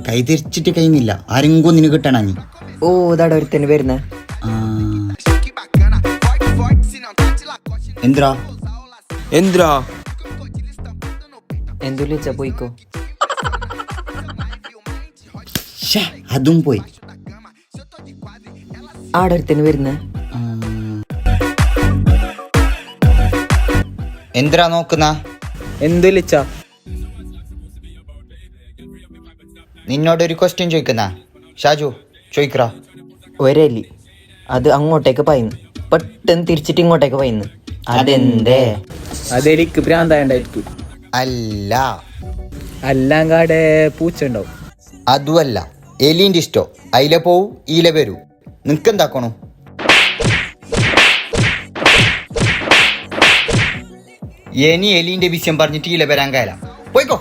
കൈ തിരിച്ചിട്ട് കഴിയുന്നില്ല. ആരെങ്കിലും നിനക്ക് കിട്ടണ നീ. ഓ ഇതാടെ ഒരുത്തന് വരുന്നേ. എന്തിരാ എന്തിരാ എന്തു വിളിച്ചാ പോയിക്കോ. അതും പോയി. ആടെ ഒരുത്തന് വരുന്നേ. എന്തിരാ നോക്കുന്ന? എന്തു വിളിച്ചാ? നിന്നോടൊരു ക്വസ്റ്റ്യൻ ചോദിക്കുന്ന ഷാജു ചോദിക്കറ. ഒരലി അത് അങ്ങോട്ടേക്ക് പായുന്നു, പെട്ടെന്ന് തിരിച്ചിട്ട് ഇങ്ങോട്ടേക്ക് പായുന്നു. അതെന്തേ? അതെനിക്ക് ഭ്രാന്താണ്ടായിരിക്കും. അല്ല, അല്ലാങ്കാടെ പൂച്ച ഉണ്ടാവും. അതുമല്ല, എലീൻ്റെ ഇഷ്ടോ. അയില പോവും ഈല വരൂ. നിനക്കെന്താക്കണോ? ഇനി എലീൻ്റെ വിഷയം പറഞ്ഞിട്ട് ഈല വരാൻ കയല. പോയിക്കോ.